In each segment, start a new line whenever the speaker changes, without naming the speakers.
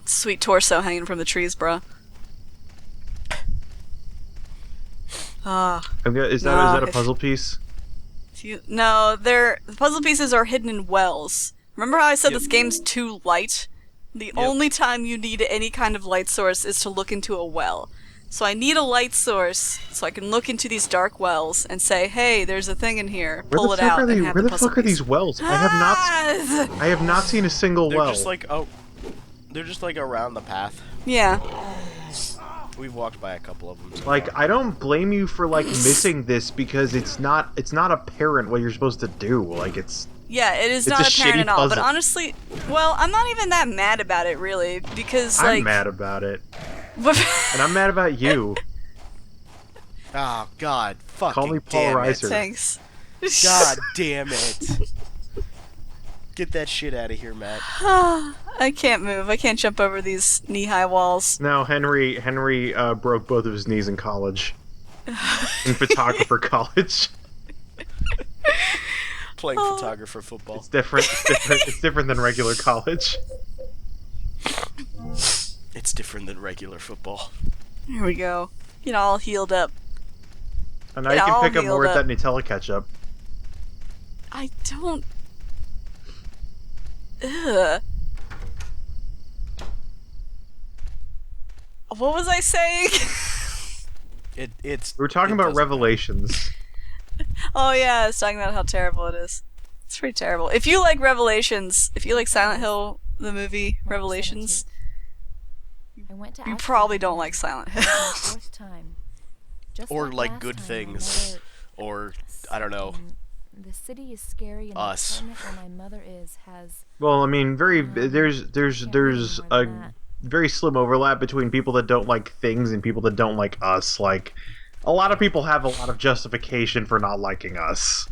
sweet torso hanging from the trees, bruh.
Is that a puzzle piece?
No, the puzzle pieces are hidden in wells. Remember how I said this game's too light? The only time you need any kind of light source is to look into a well. So I need a light source so I can look into these dark wells and say, hey, there's a thing in here. Pull it out and have
Where
the
the
puzzle
fuck are
piece.
these wells? I have not seen a single well.
They're just like around the path.
Yeah.
We've walked by a couple of them. So
Like,
far.
I don't blame you for like missing this because it's not apparent what you're supposed to do. Like
Yeah, it is
It's
not
a
apparent
shitty
at all. But
puzzle.
honestly, well, I'm not even that mad about it, really, because, like...
I'm mad about it. And I'm mad about you.
Oh, God. Fucking
Call me Paul
damn
Reiser.
it.
Thanks.
God damn it. Get that shit out of here, Matt.
I can't move. I can't jump over these knee-high walls.
No, Henry broke both of his knees in college. In photographer college.
Playing photographer football.
It's different. It's different than regular college.
It's different than regular football.
Here we go. Get all healed up.
And now you can pick up more of that Nutella ketchup.
I don't... Ugh. What was I saying?
It's.
We were talking about Revelations.
Oh yeah, I was talking about how terrible it is. It's pretty terrible. If you like Revelations, if you like Silent Hill, the movie Revelations, you probably don't like Silent Hill.
Or like Good Things. Or, I don't know.
The city is scary and
Us.
the apartment where my mother is has...
Well, I mean, there's a very slim overlap between people that don't like things and people that don't like us. Like, a lot of people have a lot of justification for not liking us.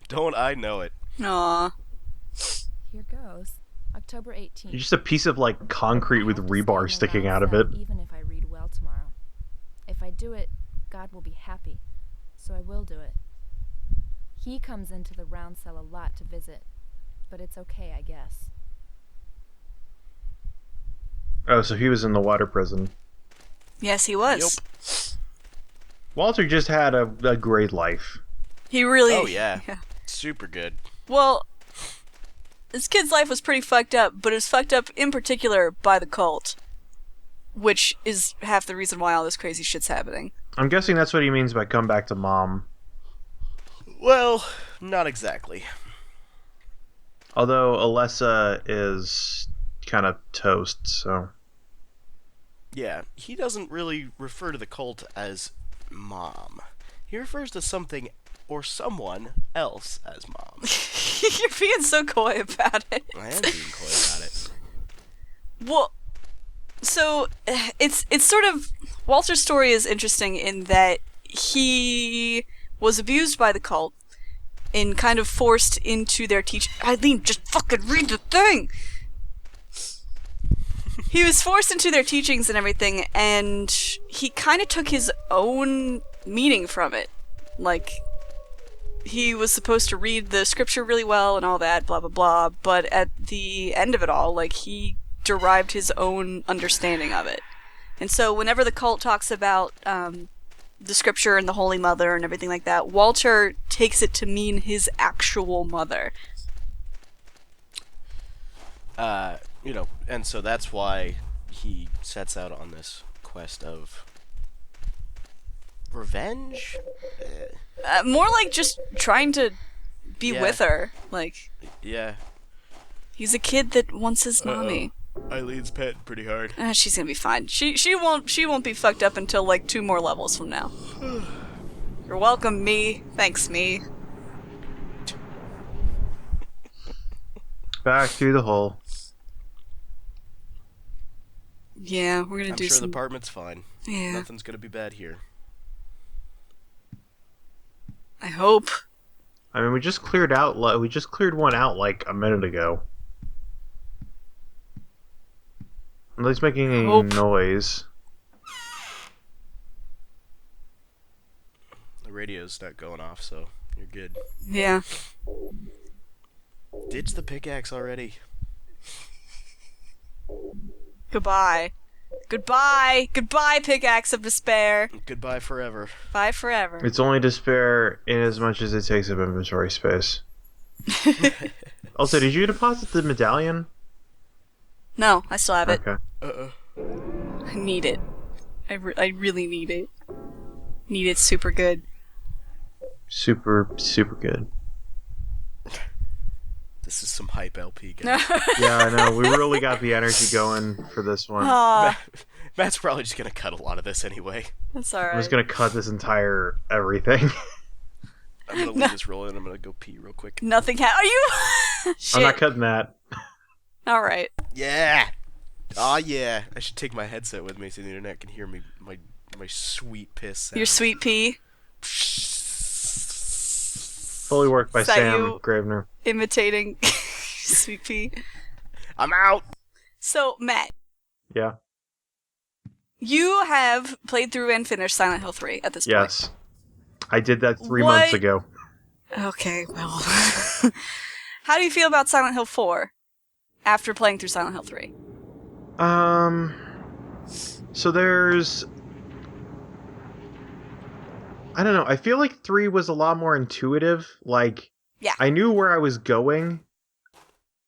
Don't I know it?
Aww.
Here goes. October 18th.
You're just a piece of, like, concrete with rebar sticking out of it.
Even if I read well tomorrow. If I do it, God will be happy. So I will do it. He comes into the round cell a lot to visit. But it's okay, I guess.
Oh, so he was in the water prison.
Yes, he was.
Yep.
Walter just had a great life.
He really...
Oh, yeah. Super good.
Well, this kid's life was pretty fucked up, but it was fucked up in particular by the cult. Which is half the reason why all this crazy shit's happening.
I'm guessing that's what he means by come back to mom.
Well, not exactly.
Although Alessa is kind of toast, so...
Yeah, he doesn't really refer to the cult as mom. He refers to something or someone else as mom.
You're being so coy about it.
I am being coy about it.
Well, so it's sort of... Walter's story is interesting in that he was abused by the cult and kind of forced into their teaching. Eileen, just fucking read the thing! He was forced into their teachings and everything, and he kind of took his own meaning from it. Like, he was supposed to read the scripture really well and all that, blah blah blah, but at the end of it all, like, he derived his own understanding of it. And so whenever the cult talks about the scripture and the Holy Mother and everything like that, Walter takes it to mean his actual mother.
And so that's why he sets out on this quest of revenge?
More like just trying to be with her. Like,
yeah.
He's a kid that wants his mommy.
Eileen's petting pretty hard.
She's gonna be fine. She won't be fucked up until like 2 more levels from now. You're welcome, me. Thanks, me.
Back through the hole.
Yeah, we're gonna
I'm
do
sure
some...
the apartment's fine.
Yeah.
Nothing's gonna be bad here.
I hope.
I mean, we just cleared one out like a minute ago. Nobody's making any noise.
The radio's not going off, so you're good.
Yeah.
Ditch the pickaxe already.
Goodbye. Goodbye. Goodbye, pickaxe of despair.
Goodbye forever.
Bye forever.
It's only despair in as much as it takes up inventory space. Also, did you deposit the medallion?
No, I still have it.
Okay.
I need it. I really need it. Need it super good.
Super, super good.
This is some hype LP, guys.
Yeah, I know. We really got the energy going for this one.
Aw,
Matt's probably just gonna cut a lot of this anyway.
that's
I'm
alright.
just gonna cut this entire everything.
I'm gonna leave this rolling and I'm gonna go pee real quick.
Nothing Are you? Shit.
I'm not cutting that.
Alright.
Yeah! Aw, yeah. I should take my headset with me so the internet can hear me, my sweet piss sound.
Your sweet pea
Fully worked by
Is that
Sam
you?
Gravener.
imitating sweet pea.
I'm out!
So, Matt,
Yeah.
you have played through and finished Silent Hill 3 at this point.
Yes. I did that 3
What?
months ago.
Okay, well. How do you feel about Silent Hill 4 after playing through Silent Hill 3?
So there's... I don't know. I feel like 3 was a lot more intuitive. Like,
Yeah.
I knew where I was going.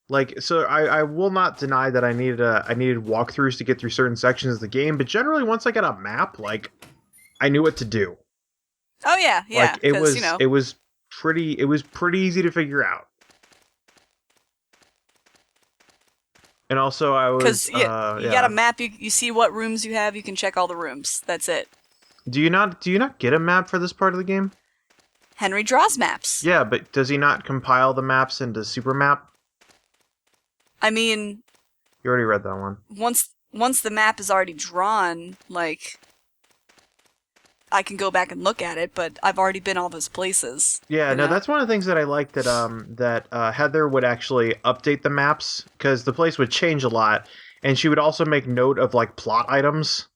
Like, so I will not deny that I needed walkthroughs to get through certain sections of the game, but generally once I got a map, like, I knew what to do.
Oh yeah, yeah.
Like, it
'cause,
was
you know,
it was pretty easy to figure out. And also I was
because you got a map. You see what rooms you have. You can check all the rooms. That's it.
Do you not get a map for this part of the game?
Henry draws maps.
Yeah, but does he not compile the maps into Super Map?
I mean,
You already read that one.
once the map is already drawn, like, I can go back and look at it, but I've already been all those places.
Yeah,
you
no,
know?
that's one of the things that I like that Heather would actually update the maps because the place would change a lot, and she would also make note of like plot items.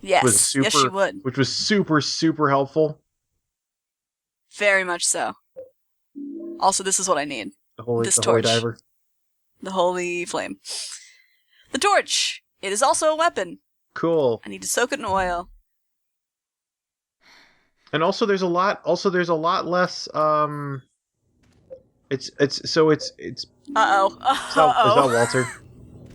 Yes,
Was super,
yes, she would.
which was super super helpful.
Very much so. Also, this is what I need.
The holy
This
Holy
torch.
diver.
The holy flame. The torch! It is also a weapon.
Cool.
I need to soak it in oil.
And also there's a lot less it's
Uh-oh.
is that Walter?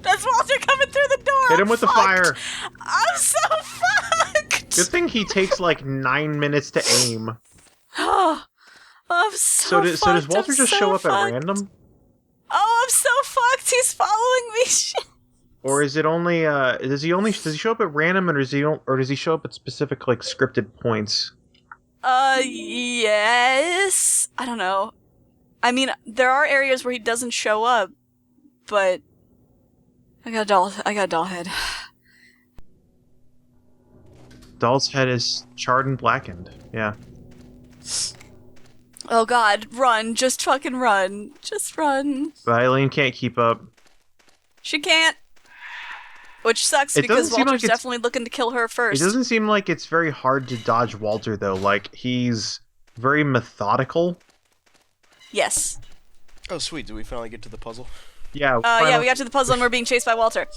That's Walter coming through the door!
Hit him
I'm
with the
fucked.
fire.
I'm so fucked!
Good thing he takes like 9 minutes to aim.
Oh, I'm so
So does
fucked.
Walter
I'm
just
so
show up
fucked.
at random?
Oh, I'm so fucked. He's following me. Shit.
Or is it only does he show up at random, or does he show up at specific like scripted points?
Yes. I don't know. I mean, there are areas where he doesn't show up, but I got a doll head.
Doll's head is charred and blackened. Yeah.
Oh god, run. Just fucking run. Just run.
But Eileen can't keep up.
She can't. Which sucks
It
because
doesn't seem
Walter's
like it's-
definitely looking to kill her first.
It doesn't seem like it's very hard to dodge Walter though. Like he's very methodical.
Yes.
Oh, sweet. Did we finally get to the puzzle?
Yeah.
Yeah, we got to the puzzle and we're being chased by Walter.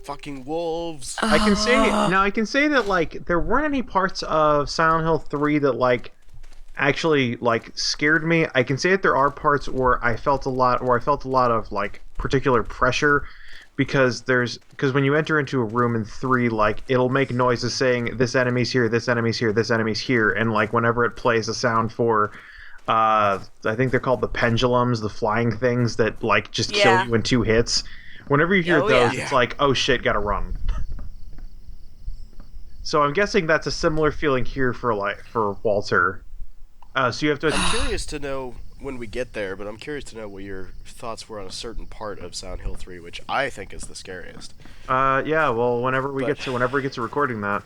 Fucking wolves.
I can say that like there weren't any parts of Silent Hill 3 that like actually like scared me. I can say that there are parts where I felt a lot of like particular pressure because when you enter into a room in 3, like it'll make noises saying this enemy's here, this enemy's here, this enemy's here, and like whenever it plays a sound for I think they're called the pendulums, the flying things that like just kill you in 2 hits. Whenever you hear those,
yeah.
it's like, oh shit, gotta run. So I'm guessing that's a similar feeling here for Walter. So you have to.
I'm curious to know when we get there, but I'm curious to know what your thoughts were on a certain part of Silent Hill 3, which I think is the scariest.
Yeah. Well, whenever we get to recording that.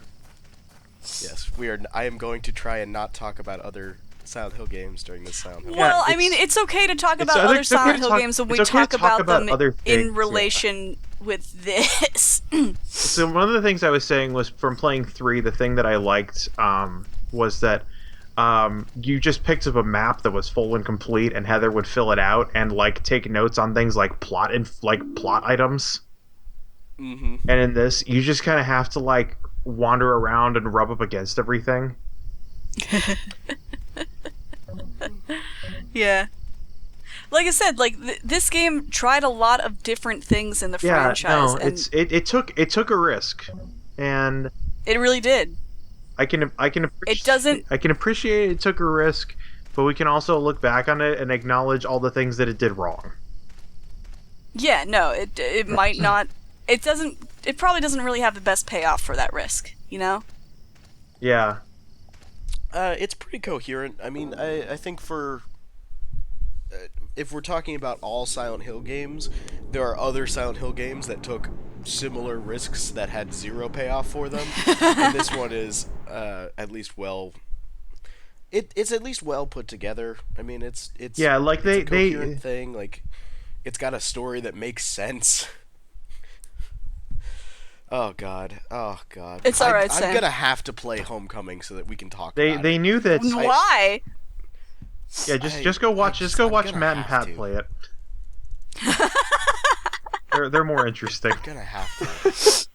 Yes, I am going to try and not talk about other Silent Hill games during this Silent Hill.
Well, I
it's-
mean, it's okay to talk about
it's
other
okay
Silent
to
Hill
talk-
games when we
it's okay to
talk
talk
about
about
them
other things,
in
yeah.
relation with this.
So one of the things I was saying was from playing 3, the thing that I liked was that you just picked up a map that was full and complete, and Heather would fill it out and like take notes on things like plot items.
Mm-hmm.
And in this, you just kind of have to like wander around and rub up against everything.
Yeah. Like I said, like this game tried a lot of different things in the franchise.
No,
and
it took a risk, and
it really did.
I can appreciate it took a risk, but we can also look back on it and acknowledge all the things that it did wrong.
Yeah, no, it might not. It doesn't. It probably doesn't really have the best payoff for that risk. You know.
Yeah.
It's pretty coherent. I mean, I think for if we're talking about all Silent Hill games, there are other Silent Hill games that took similar risks that had zero payoff for them. And this one is at least well. It's at least well put together. I mean, it's
yeah, like
it's a coherent thing. Like, it's got a story that makes sense. Oh god.
It's alright,
I'm
Sam.
gonna have to play Homecoming so that we can talk about it.
They knew that.
Why?
Yeah, just go watch Matt and Pat play it. they're more interesting.
I'm gonna have to.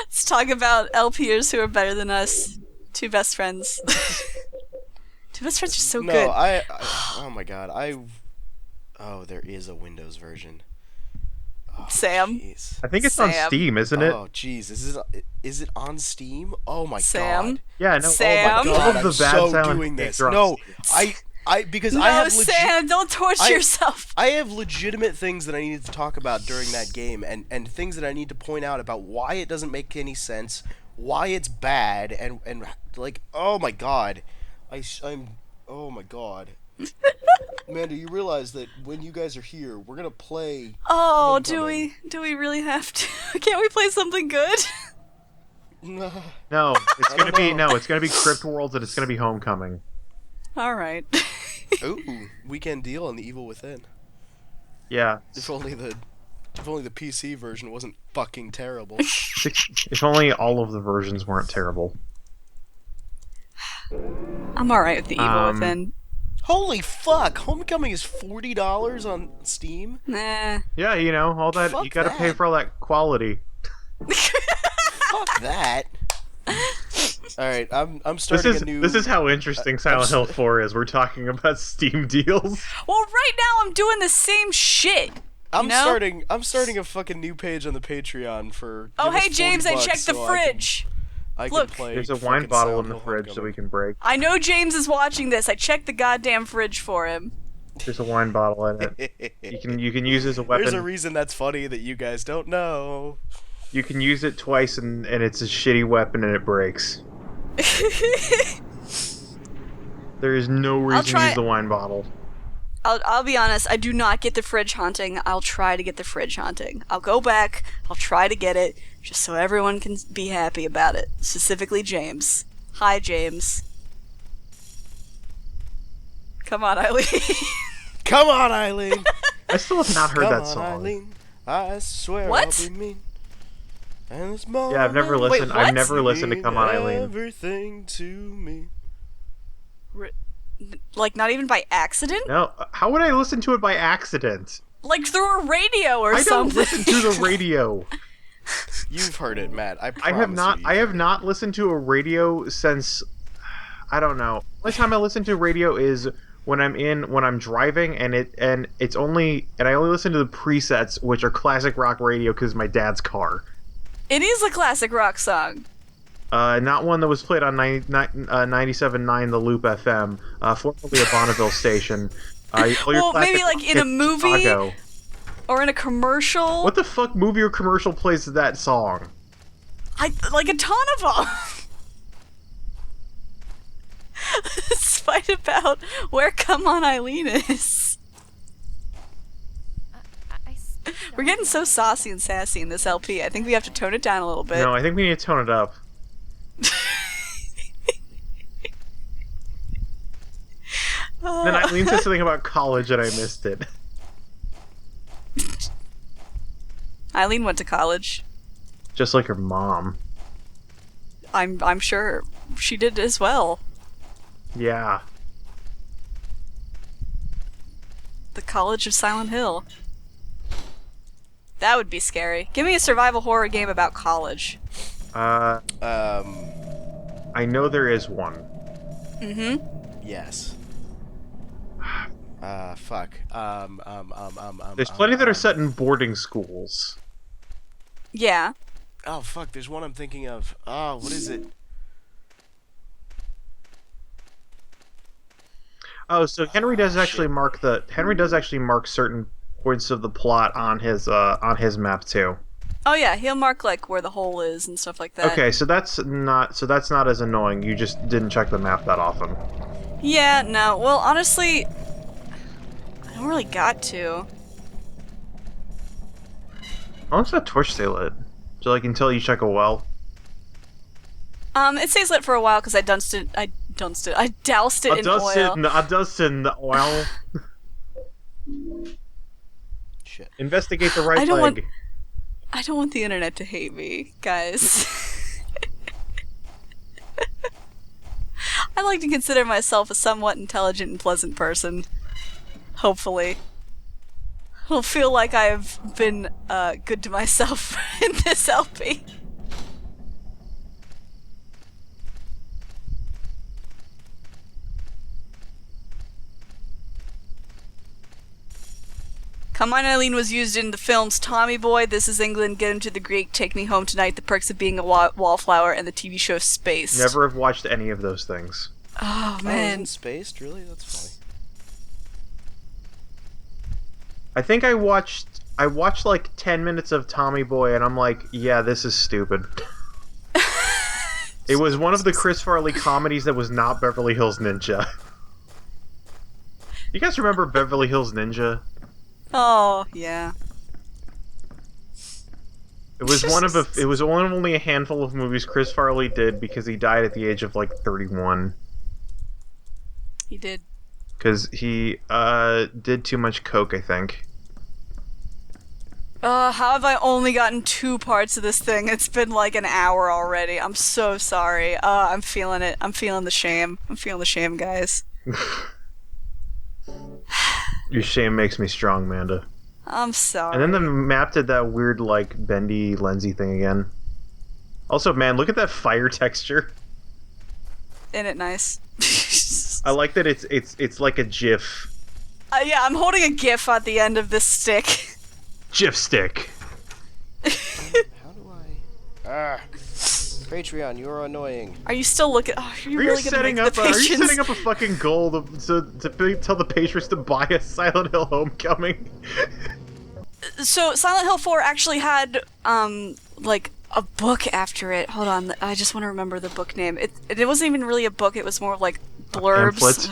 Let's talk about LPers who are better than us. Two best friends. Two best friends are so good.
I oh my god. Oh, there is a Windows version. Oh,
Sam.
Geez.
I think it's on Steam, isn't it?
Oh jeez, is it on Steam? Oh my
Sam?
god.
Yeah, no.
Sam?
Oh my
All
god,
of the
I'm
bad
so
Silent
doing
Hill
this.
games are on
No,
Steam.
because
No,
I have
Sam, don't torture yourself.
I have legitimate things that I needed to talk about during that game, and things that I need to point out about why it doesn't make any sense, why it's bad, and like, oh my god, I'm oh my god. Amanda, you realize that when you guys are here, we're gonna play.
Oh,
Homecoming.
do we really have to? Can't we play something good?
No, it's gonna be Crypt Worlds and it's gonna be Homecoming.
All right.
Ooh, Weekend Deal on the Evil Within.
Yeah.
If only the PC version wasn't fucking terrible.
If only all of the versions weren't terrible.
I'm all right with the Evil Within.
Holy fuck! Homecoming is $40 on Steam.
Nah.
Yeah, you know, all that
Fuck
you gotta pay
that.
for all that quality.
Fuck that. All right, I'm starting a new.
This is how interesting Silent Hill 4 is. We're talking about Steam deals.
Well, right now I'm doing the same shit.
I'm
you know?
starting a fucking new page on the Patreon for.
Oh,
give us
hey James, I
$40
checked the
so
fridge.
I can
Look.
play.
There's a
fucking
wine bottle
Silent
in the
Hill
fridge that we
Homecoming.
can break.
I know James is watching this. I checked the goddamn fridge for him.
There's a wine bottle in it. You can use it as a weapon.
There's a reason that's funny that you guys don't know.
You can use it twice and it's a shitty weapon and it breaks. There is no reason to use the wine bottle.
I'll be honest, I do not get the fridge haunting. I'll try to get the fridge haunting. I'll go back, I'll try to get it, just so everyone can be happy about it. Specifically James. Hi, James. Come on, Eileen.
Come on, Eileen.
I still have not heard
Come
that
on,
song.
Eileen. I swear
What?
I'll be mean. And this
Yeah, I've never
moment
listened.
what?
I've never listened to Come On, Eileen.
Everything to me.
Like, not even by accident?
No, how would I listen to it by accident?
Like through a radio or
I don't
something.
listen to the radio.
You've heard it, Matt. I
I have
promise
not.
you
I
you've
have
heard
not listened to a radio since. I don't know. The only time I listen to radio is when I'm driving, and I only listen to the presets, which are classic rock radio, because my dad's car.
It is a classic rock song.
Not one that was played on 97.9 The Loop FM, formerly a Bonneville station.
Well, maybe like in a movie
Chicago.
or in a commercial.
What the fuck movie or commercial plays that song?
Like a ton of them. Let's fight about where Come On Eileen is. We're getting so saucy and sassy in this LP. I think we have to tone it down a little bit.
No, I think we need to tone it up. Then Eileen said something about college and I missed it.
Eileen went to college.
Just like her mom.
I'm sure she did as well.
Yeah.
The College of Silent Hill. That would be scary. Give me a survival horror game about college.
I know there is one.
Mm-hmm.
Yes. Fuck.
There's plenty that are set in boarding schools.
Yeah.
Oh, fuck, there's one I'm thinking of. Oh, what is it?
Oh, so Henry does actually mark certain points of the plot on his map too.
Oh yeah, he'll mark like where the hole is and stuff like that.
Okay, so that's not as annoying. You just didn't check the map that often.
Yeah, no. Well, honestly, I don't really got to.
How long's that torch stay lit? So like until you check a well?
It stays lit for a while because I doused it in oil.
I doused it in the oil.
Shit.
Investigate the right
I don't
leg.
I don't want the internet to hate me, guys. I like to consider myself a somewhat intelligent and pleasant person. Hopefully. I'll feel like I've been good to myself in this LP. Come On Eileen was used in the films Tommy Boy, This Is England, Get Him to the Greek, Take Me Home Tonight, The Perks of Being a Wallflower, and the TV show Spaced.
Never have watched any of those things.
Oh,
Oh,
man.
isn't Spaced? Really? That's funny.
I think I watched like 10 minutes of Tommy Boy and I'm like, yeah, this is stupid. It was one of the Chris Farley comedies that was not Beverly Hills Ninja. You guys remember Beverly Hills Ninja?
Oh, yeah.
It was one of only a handful of movies Chris Farley did because he died at the age of like 31.
He did.
Because he did too much coke, I think.
How have I only gotten 2 parts of this thing? It's been like an hour already. I'm so sorry. I'm feeling it. I'm feeling the shame. I'm feeling the shame, guys.
Your shame makes me strong, Amanda.
I'm sorry.
And then the map did that weird, like, bendy, lensy thing again. Also, man, look at that fire texture.
Isn't it nice?
I like that it's like a GIF.
Yeah, I'm holding a GIF at the end of this stick.
GIF stick.
How do I... Patreon, you're annoying.
Are you still looking? Oh, are you
Are you
really gonna make the
are you
patrons?
setting up a fucking goal to tell the patrons to buy a Silent Hill Homecoming?
So Silent Hill 4 actually had like a book after it. Hold on, I just want to remember the book name. It wasn't even really a book. It was more like blurbs.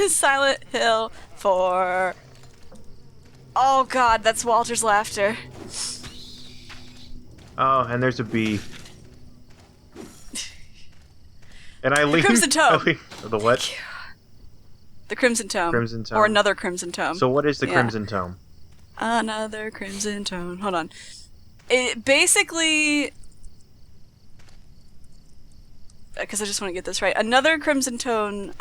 Silent Hill 4. Oh god, that's Walter's laughter.
Oh, and there's a bee. And Eileen...
Crimson Tome.
The what?
The Crimson Tome.
Crimson Tome.
Or another Crimson Tome.
So what is the Crimson Tome?
Another Crimson Tome. Hold on. It basically... Because I just want to get this right. Another Crimson Tome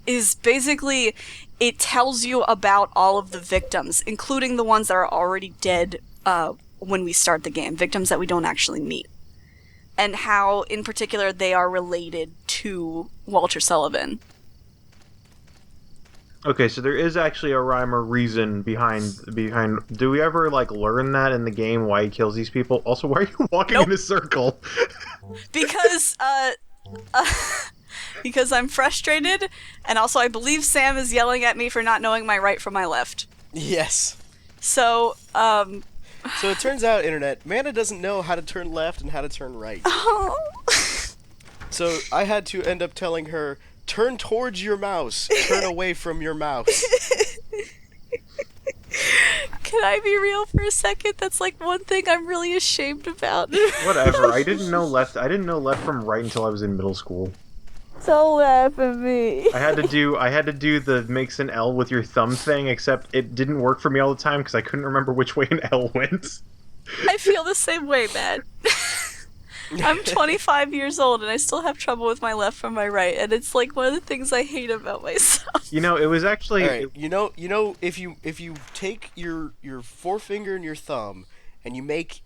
is basically... It tells you about all of the victims, including the ones that are already dead when we start the game. Victims that we don't actually meet. And how, in particular, they are related to Walter Sullivan.
Okay, so there is actually a rhyme or reason behind. Do we ever like learn that in the game why he kills these people? Also, why are you walking in a circle?
Because because I'm frustrated, and also I believe Sam is yelling at me for not knowing my right from my left.
Yes.
So
So it turns out, Internet, Amanda doesn't know how to turn left and how to turn right.
Oh.
So I had to end up telling her, turn towards your mouse, turn away from your mouse.
Can I be real for a second? That's like one thing I'm really ashamed about.
Whatever. I didn't know left from right until I was in middle school.
Don't laugh at me.
I had to do the makes an L with your thumb thing, except it didn't work for me all the time because I couldn't remember which way an L went.
I feel the same way, man. I'm 25 years old and I still have trouble with my left from my right, and it's like one of the things I hate about myself.
You know, it was actually.
All right, you know, if you take your forefinger and your thumb, and you make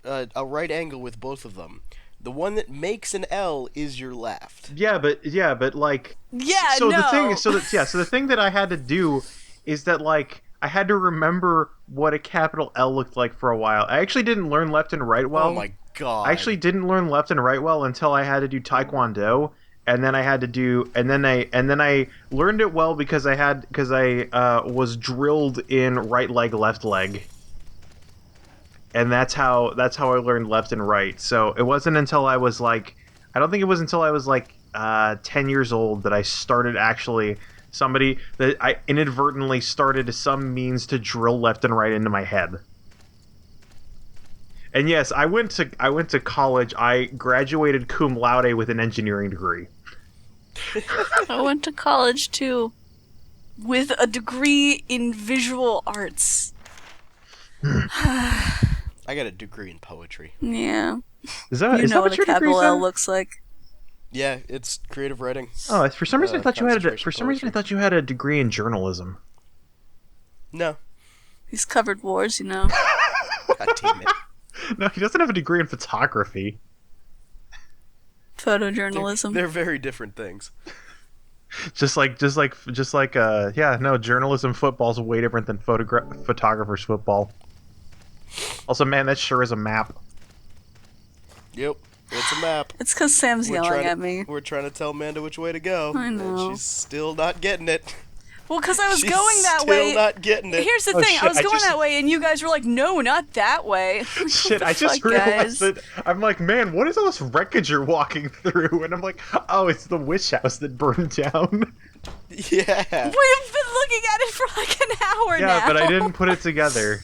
a right angle with both of them, the one that makes an L is your left.
Yeah, but like.
Yeah,
so
no.
the thing that I had to do is that like I had to remember what a capital L looked like for a while. I actually didn't learn left and right well.
Oh my god!
I actually didn't learn left and right well until I had to do Taekwondo, and then I had to do, and then I learned it well because I was drilled in right leg, left leg, and that's how I learned left and right. So it wasn't until I was like, I don't think it was until I was like 10 years old that I started actually. Somebody that I inadvertently started some means to drill left and right into my head. And yes, I went to college. I graduated cum laude with an engineering degree.
I went to college too, with a degree in visual arts.
I got a degree in poetry.
Yeah.
Is that
You know
what
what
your
a capital
degree is?
L looks like.
Yeah, it's creative writing.
Oh, for some reason I thought you had
concentration
a degree in journalism.
No.
He's covered wars, you know.
God damn it.
No, he doesn't have a degree in photography.
Photojournalism.
They're very different things.
Journalism football's way different than photographer's football. Also, man, that sure is a map.
Yep, it's a map.
It's because Sam's yelling at me.
We're trying to tell Amanda which way to go.
I know.
And she's still not getting it.
Well, because I was
She's
going that way.
Still not getting it.
Here's the
Oh,
thing,
shit,
I was
I
going
just-
that way, and you guys were like, no, not that way.
Shit, I
What the
just
fuck,
realized
guys?
that I'm like, man, what is all this wreckage you're walking through? And I'm like, oh, it's the witch house that burned down.
Yeah.
We've been looking at it for like an hour now.
Yeah, but I didn't put it together.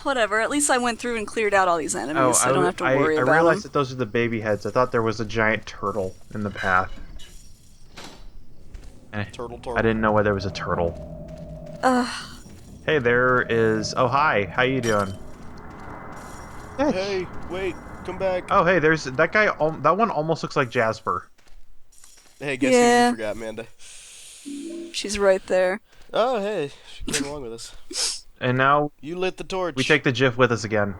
Whatever, at least I went through and cleared out all these enemies, so I don't have to worry
I
about
realized
them.
that those are the baby heads. I thought there was a giant turtle in the path.
Turtle.
I didn't know why there was a turtle. Hey, there is... Oh, hi. How you doing?
Hey, wait, come back.
Oh, hey, there's... That guy... That one almost looks like Jasper.
Hey, guess
Yeah.
who you forgot, Amanda?
She's right there.
Oh, hey, she came along with us.
And now
You lit the torch.
we take the GIF with us again.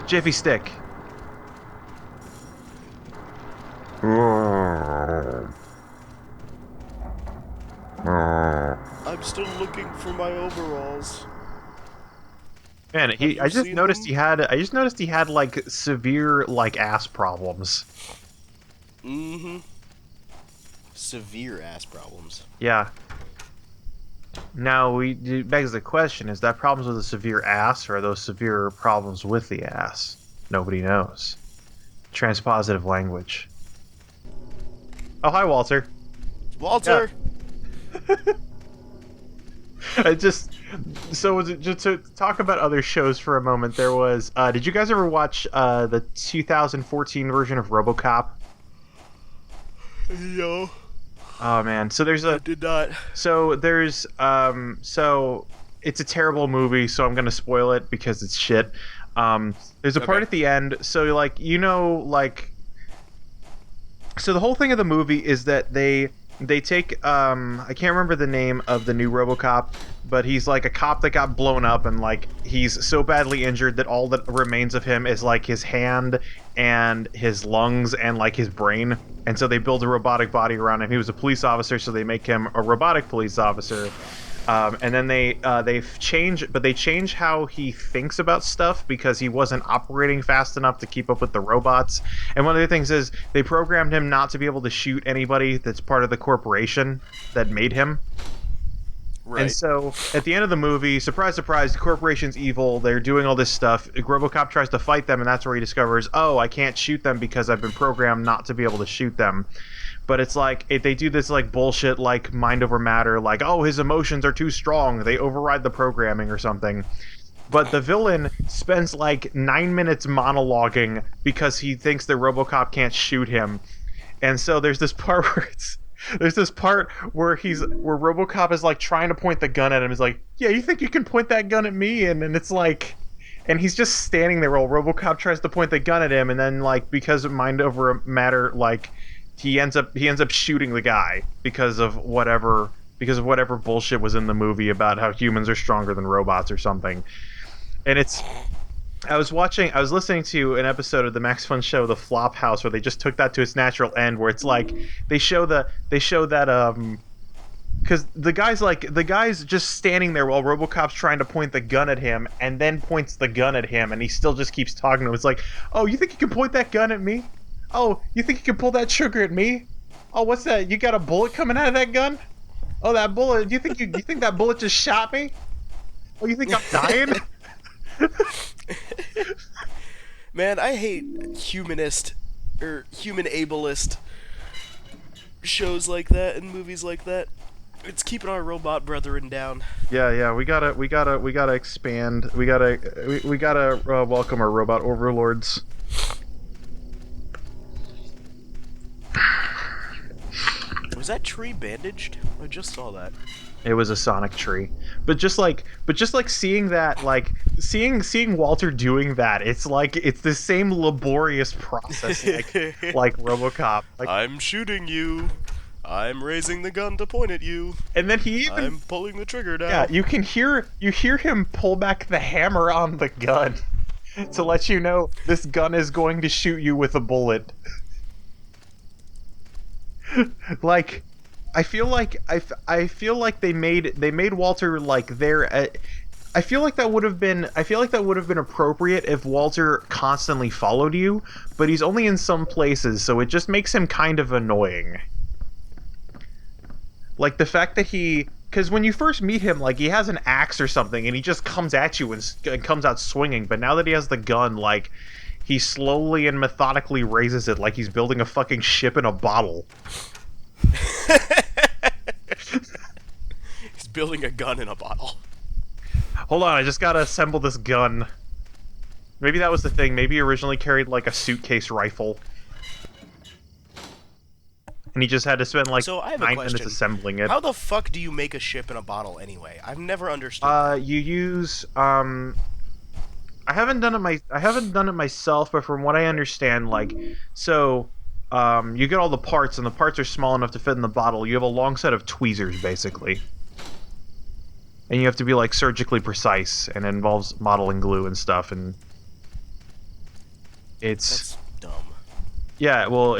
Jiffy stick.
I'm still looking for my overalls.
Man,
you
I just
seen
noticed
them?
he had like severe like ass problems.
Mm-hmm. Severe ass problems.
Yeah. Now it begs the question: is that problems with a severe ass, or are those severe problems with the ass? Nobody knows. Transpositive language. Oh, hi, Walter.
Walter!
I just to talk about other shows for a moment. There was. Did you guys ever watch the 2014 version of RoboCop?
Yo.
Oh man, so there's a
Did not.
so there's so it's a terrible movie, so I'm gonna spoil it because it's shit. There's a part
Okay.
at the end, so like so the whole thing of the movie is that they take I can't remember the name of the new RoboCop, but he's like a cop that got blown up, and like he's so badly injured that all that remains of him is like his hand and his lungs and like his brain, and so they build a robotic body around him. He was a police officer, so they make him a robotic police officer. And then they change how he thinks about stuff because he wasn't operating fast enough to keep up with the robots. And one of the things is they programmed him not to be able to shoot anybody that's part of the corporation that made him.
Right.
And so at the end of the movie, surprise, surprise, the corporation's evil. They're doing all this stuff. RoboCop tries to fight them, and that's where he discovers, oh, I can't shoot them because I've been programmed not to be able to shoot them. But it's like they do this like bullshit like mind over matter, like, oh, his emotions are too strong, they override the programming or something. But the villain spends like 9 minutes monologuing because he thinks that RoboCop can't shoot him. And so there's this part where RoboCop is like trying to point the gun at him. He's like, yeah, you think you can point that gun at me? And it's like and he's just standing there while RoboCop tries to point the gun at him, and then like because of mind over matter, like he ends up shooting the guy because of whatever bullshit was in the movie about how humans are stronger than robots or something. And I was listening to an episode of the Max Fun show, The Flop House, where they just took that to its natural end, where it's like they show that because the guy's just standing there while RoboCop's trying to point the gun at him, and then points the gun at him, and he still just keeps talking to him. It's like, oh, you think you can point that gun at me? Oh, you think you can pull that trigger at me? Oh, what's that? You got a bullet coming out of that gun? Oh, that bullet. You think that bullet just shot me? Oh, you think I'm dying?
Man, I hate human ableist shows like that and movies like that. It's keeping our robot brethren down.
Yeah, we gotta expand. We gotta welcome our robot overlords.
Was that tree bandaged? I just saw that.
It was a sonic tree, but just like seeing that, like seeing Walter doing that, it's the same laborious process like RoboCop. Like,
I'm shooting you. I'm raising the gun to point at you.
And then I'm
pulling the trigger down.
Yeah, you hear him pull back the hammer on the gun to let you know this gun is going to shoot you with a bullet. Like, I feel like they made Walter like their. I feel like that would have been appropriate if Walter constantly followed you, but he's only in some places, so it just makes him kind of annoying. Like the fact that because when you first meet him, like he has an axe or something, and he just comes at you and comes out swinging. But now that he has the gun, like he slowly and methodically raises it, like he's building a fucking ship in a bottle.
He's building a gun in a bottle.
Hold on, I just gotta assemble this gun. Maybe that was the thing. Maybe he originally carried like a suitcase rifle. And he just had to spend like 9 minutes assembling it.
How the fuck do you make a ship in a bottle anyway? I've never understood.
You use I haven't done it myself, but from what I understand, like so you get all the parts, and the parts are small enough to fit in the bottle. You have a long set of tweezers, basically. And you have to be like surgically precise, and it involves modeling glue and stuff, and
That's dumb.
Yeah, well,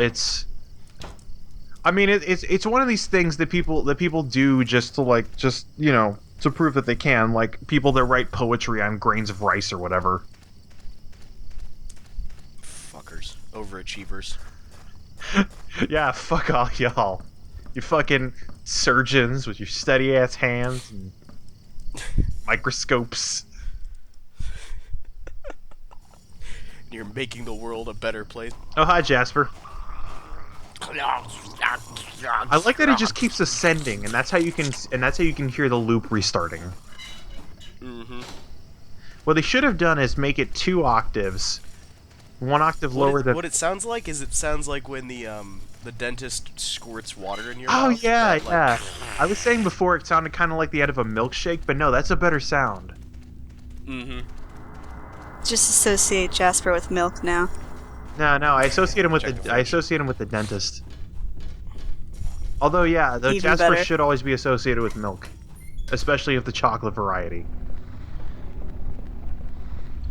I mean, it's one of these things that people do just to prove that they can, like people that write poetry on grains of rice or whatever.
Fuckers, overachievers.
Yeah, fuck all y'all. You fucking surgeons with your steady ass hands and microscopes.
You're making the world a better place.
Oh, hi, Jasper. I like that it just keeps ascending, and that's how you can hear the loop restarting.
Mm-hmm.
What they should have done is make it 2 octaves, 1 octave lower than.
What it sounds like is when the dentist squirts water in your
Oh
mouth.
yeah, yeah. I was saying before it sounded kind of like the end of a milkshake, but no, that's a better sound.
Mm-hmm.
Just associate Jasper with milk now.
No, I associate him with the dentist. Although, yeah, the
Even
Jasper
better.
should always be associated with milk, especially of the chocolate variety.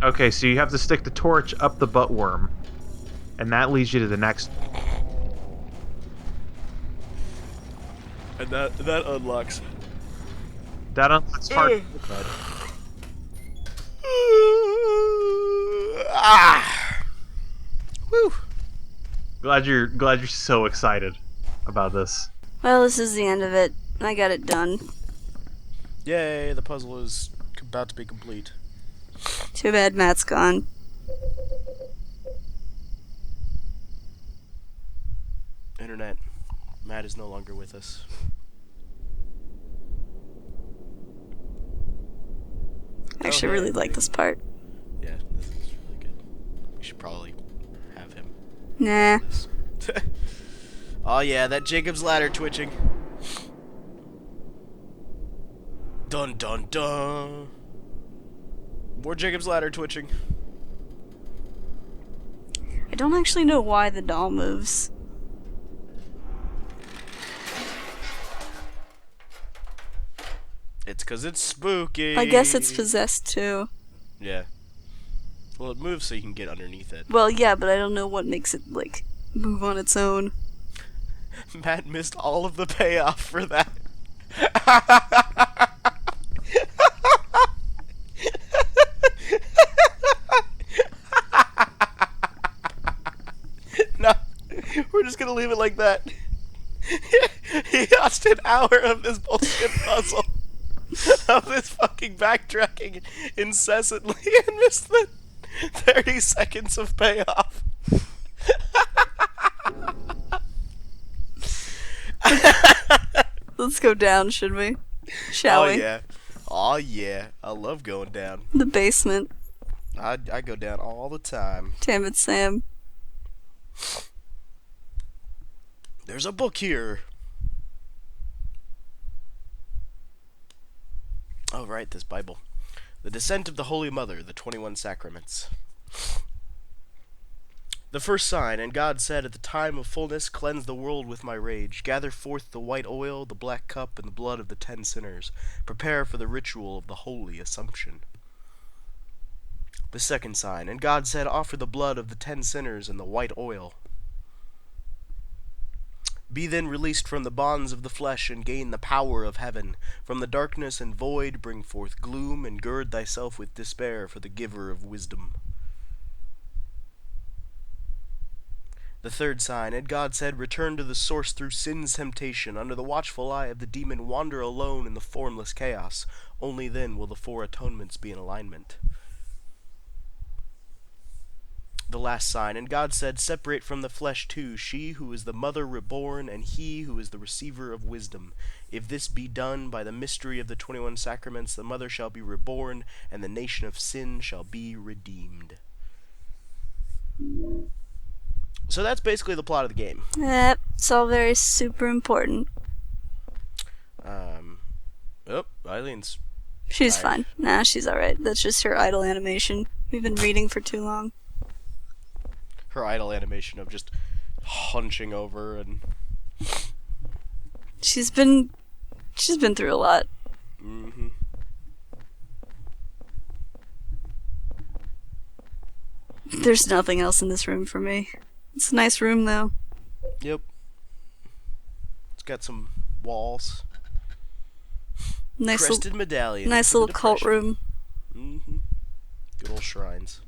Okay, so you have to stick the torch up the butt worm, and that leads you to the next.
And that unlocks.
That unlocks hard.
Woo!
Glad you're so excited about this.
Well, this is the end of it. I got it done.
Yay! The puzzle is about to be complete.
Too bad Matt's gone.
Internet. Matt is no longer with us.
I actually really like this part.
Yeah, this is really good. We should probably have him.
Nah.
Oh yeah, that Jacob's ladder twitching. Dun dun dun. More Jacob's Ladder twitching.
I don't actually know why the doll moves.
It's 'cause it's spooky.
I guess it's possessed too.
Yeah. Well, it moves so you can get underneath it.
Well, yeah, but I don't know what makes it, like, move on its own.
Matt missed all of the payoff for that. No, we're just gonna leave it like that. He lost an hour of this bullshit puzzle. Of this fucking backtracking incessantly and missed the 30 seconds of payoff.
Let's go down, should we? Shall we?
Yeah. Oh yeah. I love going down.
The basement.
I go down all the time.
Damn it, Sam.
There's a book here. Oh, right, this Bible. The Descent of the Holy Mother, the 21 Sacraments. The first sign, and God said, at the time of fullness, cleanse the world with my rage. Gather forth the white oil, the black cup, and the blood of the 10 sinners. Prepare for the ritual of the Holy Assumption. The second sign, and God said, offer the blood of the 10 sinners and the white oil. Be then released from the bonds of the flesh and gain the power of heaven. From the darkness and void bring forth gloom, and gird thyself with despair for the giver of wisdom. The third sign, and God said, return to the source through sin's temptation. Under the watchful eye of the demon wander alone in the formless chaos. Only then will the 4 atonements be in alignment. The last sign, and God said, separate from the flesh too, she who is the mother reborn, and he who is the receiver of wisdom. If this be done by the mystery of the 21 sacraments, the mother shall be reborn, and the nation of sin shall be redeemed. So that's basically the plot of the game.
Yep, it's all very super important.
Oh, Eileen's...
She's
tired.
fine. Nah, she's alright. That's just her idle animation. We've been reading for too long.
Her idle animation of just hunching over and...
She's been through a lot.
Mm-hmm.
There's nothing else in this room for me. It's a nice room, though.
Yep. It's got some walls.
Nice
Crested medallion.
nice little cult room
Mm-hmm. Good old shrines.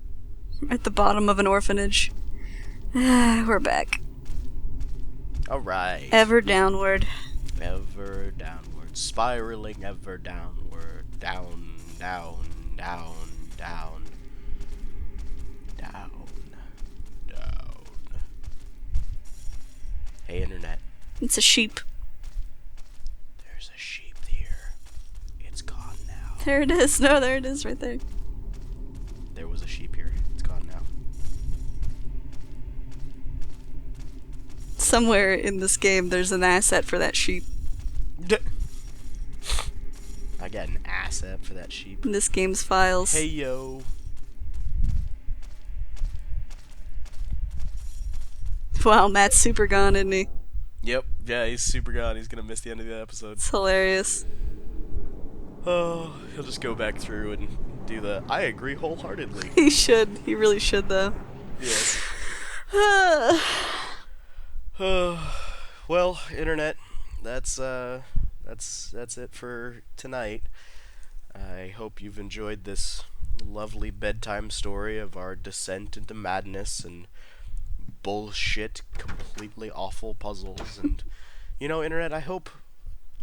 at the bottom of an orphanage. We're back.
Alright.
Ever downward.
Ever downward. Spiraling ever downward. Down, down, down, down. Down. Down. Hey, Internet.
It's a sheep.
There's a sheep here. It's gone now.
There it is. No, there it is right there.
There was a sheep here. It's gone now.
Somewhere in this game, there's an asset for that sheep.
I got an asset for that sheep.
In this game's files.
Hey, yo.
Wow, Matt's super gone, isn't he?
Yep. Yeah, he's super gone. He's gonna miss the end of the episode.
It's hilarious.
Oh, he'll just go back through and do the I agree wholeheartedly.
He should. He really should, though.
Yes. Well, Internet, that's it for tonight. I hope you've enjoyed this lovely bedtime story of our descent into madness and bullshit, completely awful puzzles. And you know, Internet, I hope,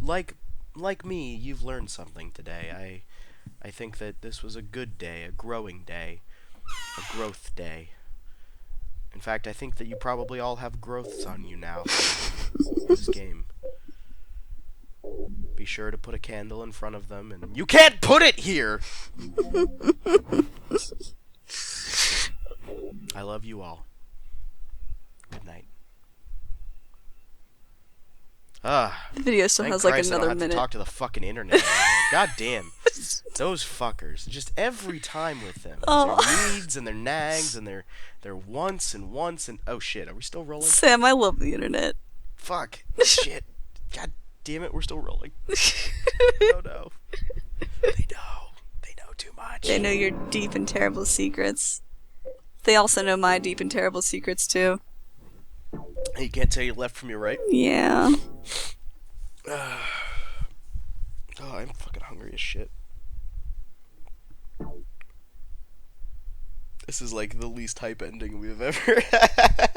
like me, you've learned something today. I think that this was a good day, a growing day, a growth day. In fact, I think that you probably all have growths on you now from this game. Be sure to put a candle in front of them, and you can't put it here! I love you all. Good night.
The video still
Thank
has like
Christ I don't
another
have
minute.
to talk to the fucking internet anymore. God damn. Those fuckers. Just every time with them.
Oh.
Their needs and their nags and their wants and oh shit, are we still rolling?
Sam, I love the internet.
Fuck. Shit. God damn it, we're still rolling. Oh no. They know. They know too much.
They know your deep and terrible secrets. They also know my deep and terrible secrets too.
You can't tell your left from your right?
Yeah.
Oh, I'm fucking hungry as shit. This is like the least hype ending we've ever had.